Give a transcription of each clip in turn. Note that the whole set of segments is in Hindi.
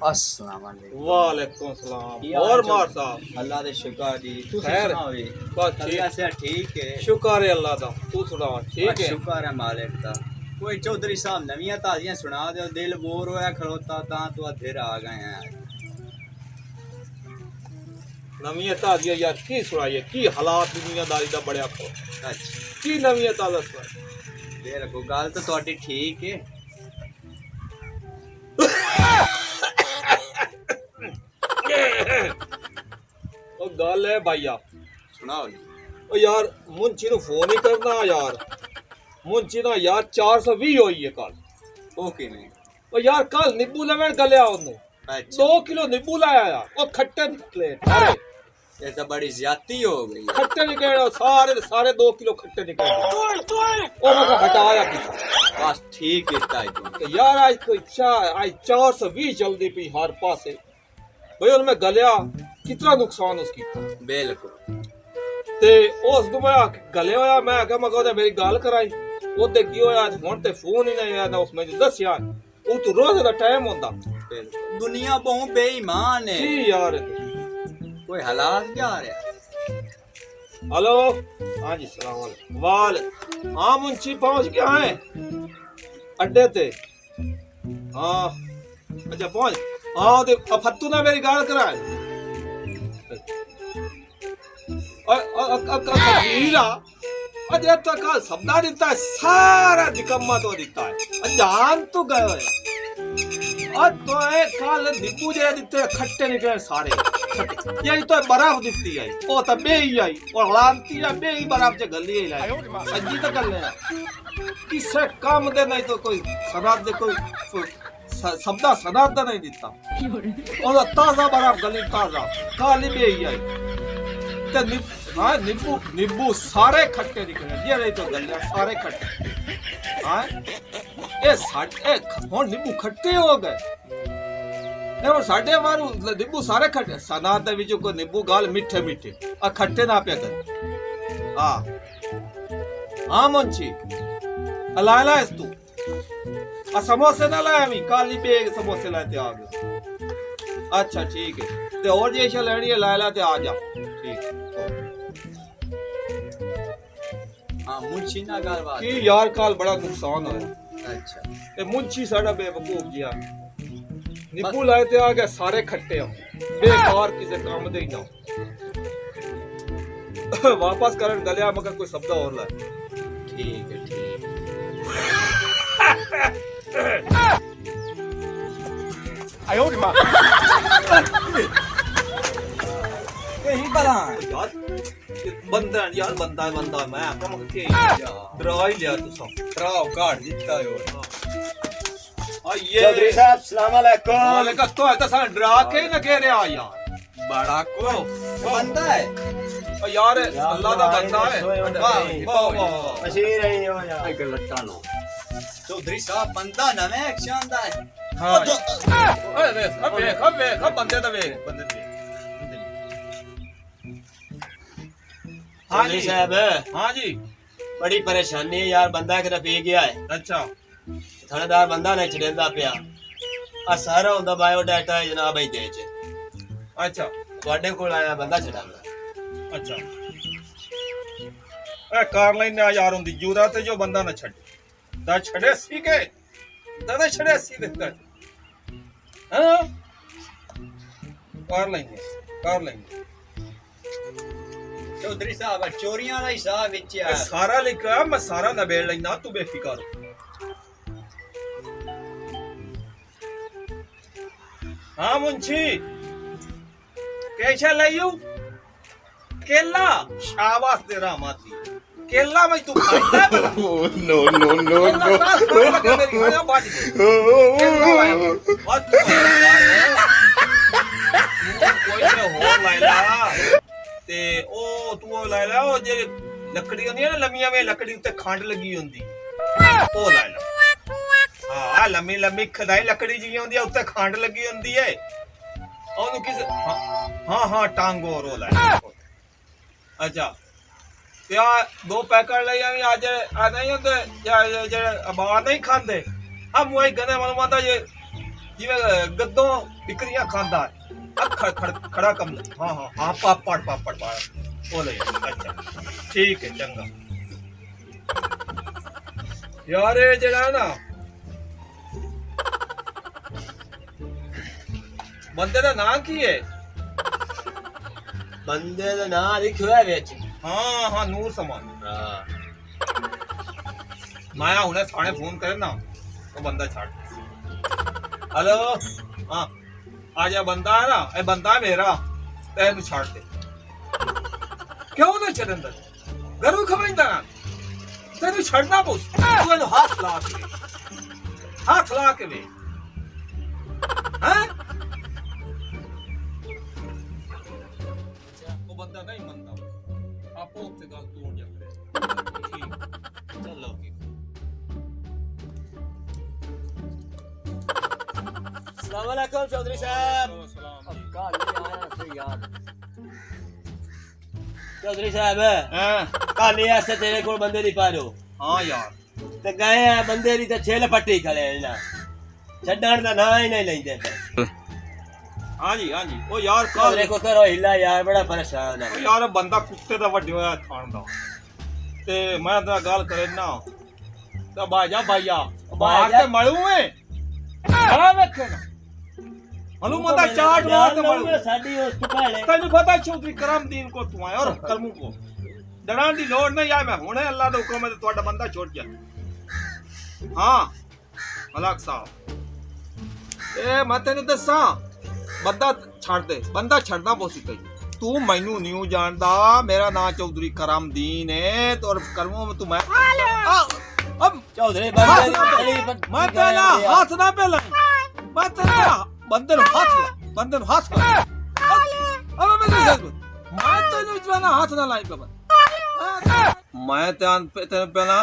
अस्सलाम वालेकुम। वालेकुम सलाम। और मार साहब अल्लाह दे शुक्र जी। तू खैर सुनाओ जी। बस अल्लाह ठीक से ठीक है। शुक्र है अल्लाह दा। तू सुना ठीक है? शुक्र है मालिक दा। कोई चौधरी साहब नवियां ताजियां सुना दो, दिल बोर होया खड़ोता तां तो अधेर आ गए हैं। नवी ताजिया यार की सुनाइए की हालात दुनियादारी दा बड़े को अच्छा की नवी ताजा सुनाई। फिर को गल तो ਤੁਹਾਡੀ ठीक है। ओ गल है भाईया सुनाओ जी। ओ यार मुंशी नु फोन ही करना यार। मुंशी ना यार 420 होई है कल। ओके नहीं। ओ यार कल नींबू लेवन गलिया ओनु अच्छा 2 किलो नींबू लाया यार। ओ खट्टे निकले सारे ये तो बड़ी ज्यादती हो गई है। खट्टे निकले सारे सारे 2 किलो खट्टे निकले। ओ मैं हटाया किसा बस ठीक है ताई यार आज कोई आज 420 जल्दी पी हर पासे भाई उनमें गलिया कितना नुकसान उसकी बिल्कुल। ते उस दो मैं गले होया मैं आखा मैं कहता मेरी गल कराई वो ते की होया हुन ते फोन ही नहीं आया ना उसमें दसिया वो तो रोज दा टाइम होंदा। दुनिया बहु बेईमान है जी यार कोई हालात क्या आ रहा। हेलो हाँ जी सलाम वालेकुम वाल हाँ मुंशी पहुंच गया है अड्डे ते हाँ अच्छा पहुंच हाँ ते फत्तू ना मेरी गाल कराए हीरा अजय तो कल सबदा दिता है सारा निकम्मा तो दिता है जान तो गयो है और तो है कल नींबू जे दिते खट्टे निकले सारे खट्टे यही तो बर्फ दिती है ओ तो बे ही आई और लांती है बे ही बर्फ जे गली ही लाई सज्जी तो कर ले किसे काम दे नहीं तो कोई सनाद दे कोई सबदा सनाद दा नहीं दिता और ताजा बर्फ गली ताजा काली बे ही आई ते हाँ नींबू नींबू सारे खट्टे निकले ये नहीं तो गलिया सारे खट्टे हाँ ये साढ़े हुन नींबू खट्टे हो गए और साढ़े मारू नींबू सारे खट्टे सनाद दे विच को नींबू गाल मीठे मीठे आ खट्टे ना पे कर हाँ हाँ मुंशी लाला इस तू आ समोसे ना लाया मी काली बेग समोसे लाते आ गए अच्छा ठीक है ते और जे लेनी है लाला ते आ जा ठीक है हाँ मुंशी ना गल बात कि यार कल बड़ा नुकसान होया। अच्छा ते मुंशी साडा बेवकूफ जिया नींबू लाए ते आ गए सारे खट्टे हो बेकार किसे काम दे ही ना वापस करन गलिया मगर कोई शब्द और लाए ठीक है ठीक आयो रे मां यही बला यार बंदा यार बंदा मैं कम के डरा ही लिया तू सब डराव काट दिता हो। आ ये चौधरी साहब सलाम अलैकुम। वालेकुम तो है तो सा डरा के न कह रहा यार बड़ा को बंदा है ओ यार अल्लाह दा बंदा है वाह वाह मशीर है यो यार एक लट्टा नो चौधरी साहब बंदा ना मैं शानदार हां अबे बंदे दा वे बंदे दे हाँ जी साहब हाँ जी बड़ी परेशानी है यार बंदा एक रफी गया है अच्छा थानेदार बंदा नहीं छड़ेंदा पिया आ सारा उनदा बायोडाटा है जनाब ही दे च अच्छा ਤੁਹਾਡੇ ਕੋਲ ਆਇਆ ਬੰਦਾ ਛਡਾਂਗਾ अच्छा ए कार लाइन ना यार उंदी जूरा ते जो बंदा ना छड़े दा छड़े सी के दादा छड़े सी देता हां कार लाइन चौधरी साहब चोरियां दा हिसाब विच है सारा लिखा मैं सारा नबेड़ लेना तू बेफिक्र हाँ मुंशी कैसा लाइयो केला शाबाश तेरा माती केला में तू खाता है no no no ते ओ तू ला ला ओ जे लकड़ी होंदी है ना लम्मियां में लकड़ी उत्ते खंड लगी होंदी ओ ला ला हां लम्मी लम्मी खदाई लकड़ी जी होंदी है उत्ते खंड लगी होंदी है ओनु किस हां हां टांगो रो ला अच्छा ते दो पैकेट ले आवी आज आ नहीं होंदे जे अब नहीं खांदे अब वही गने मनवादा ये ਜਿਵੇਂ ਗੱਦੋਂ ਟਿਕਰੀਆਂ ਖਾਂਦਾ ਹੈ ਖੜਾ ਕੰਮ ਹਾਂ ਪਾਪੜ ਉਹ ਲੈ ਅੱਛਾ ਠੀਕ ਹੈ ਚੰਗਾ ਯਾਰ ਇਹ ਜਿਹੜਾ ਨਾ ਬੰਦੇ ਦਾ ਨਾਂ ਕੀ ਹੈ ਬੰਦੇ ਦਾ ਨਾਂ ਲਿਖਿਆ ਹੈ ਵਿੱਚ ਹਾਂ ਨੂਰ ਸਮਾਨ ਹਾਂ ਮਾਇਆ ਹੁਣੇ ਥਾਣੇ ਫੋਨ ਕਰੇ ਨਾ ਉਹ ਬੰਦਾ ਛੱਡ हेलो हाँ आजा बंदा है ना ये बंदा है मेरा तेन छाड़ दे क्यों नहीं छड़ अंदर घर में खबरदा ना तेन छड़ना पुछ तू हाथ ला के वे हैं वो बंदा नहीं मनता आपो उत्ते गल तोड़ जा ठीक चलो अस्सलामुअलैकुम चौधरी साहब चौधरी साहब कल ऐसे तेरे को बंदे नहीं पा रहे हाँ यार ते गए हैं बंदे दी ते छेल पट्टी खड़े ना छड्डण दा ना ही नहीं लेंदे हाँ जी ओ यार चौधरी को करो हिला यार बड़ा परेशान है ओ यार बंदा कुत्ते दा वड्डे होया थान दा ते मैं ता गल करे ना ते बाजा भाईया बाहर ते मळू है आ वेखे ना हलू मता चाट मार के मळू साडी उस पहले तेनु पता चौधरी करमदीन को तू आया और करमू को डरान दी लोड़ नहीं आ मैं हुणे अल्लाह दा हुक्म है तोड़ा बंदा छोड़ गया हां मलाक साहब ए मैं तेनु दसा बंदा छाड़ दे बंदा छड़ना पोसी कई तू मैनू न्यू जानदा मेरा नाम चौधरी करमदीन है तो और करमू में तू मैं अब चौधरी मैं पहला हाथ ना पहला मैं तेरा बंदे नु हाथ ला अब मैं तेनु जवाना हाथ ना लाई बाबा मैं तेन पहला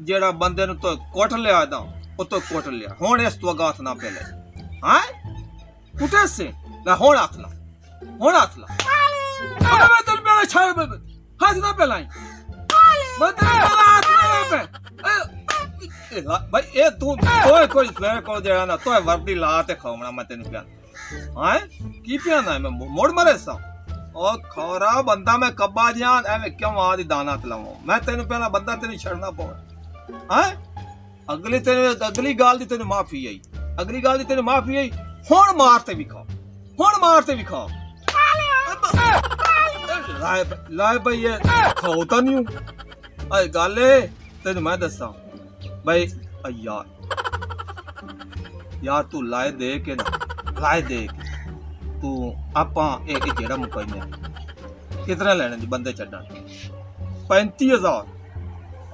जेड़ा बंदे नु तो कोट लिया दा ओ तो कोट लिया हुन इस तो हाथ ना पहले हां कुटे से ना हुन हाथ ला अब मैं तेन पहला छाड़ हाथ ना पहला मैं तेन पहला हाथ ना पे भाई ए तू तोय कोई मेरे को जेड़ा ना तोय वर्दी ला ते खावना मैं तेनु क्या हां की पियाना मैं मोड़ मरे सा ओ खौरा बंदा मैं कब्बा जान एवे क्यों आदि दाना तलाऊं मैं तेनु पहला बंदा तेनु छड़ना पवे हां अगली गाल दी तेनु माफी आई हुन मारते भी खाओ लाए भाई ये खाओ ता नहीं आई गल तेनु मैं दसा भाई यार तू लाए दे के तू आपा एक जेड़ा मुकाई ने कितना लेने दी बंदे छड्डण 35,000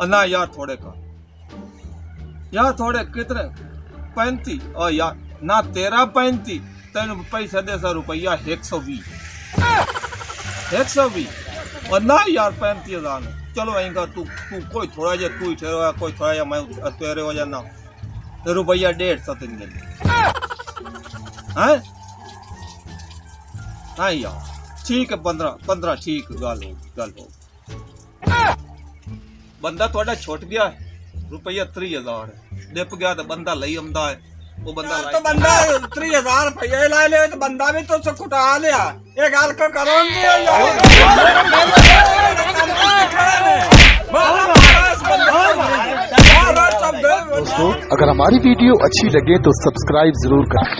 अन्ना यार थोड़े का यार थोड़े कितने 35 ओ यार ना तेरा 35 तेन पैसा दे 100 रुपया 120 और ना यार 35,000 चलो आएगा तू कोई थोड़ा जा तू ठहरो कोई थोड़ा जा मैं तेरे हो जाना तो रुपया 150 तीन दिन हैं हाँ यार ठीक है 15 ठीक गल हो बंदा थोड़ा छुट गया रुपया 30,000 डिप गया तो बंदा लई आंदा है वो बंदा तो बंदा 30,000 रुपये ला ले तो बंदा भी तो कुटा लिया ये गल को करो दोस्तों अगर हमारी वीडियो अच्छी लगे तो सब्सक्राइब जरूर करें।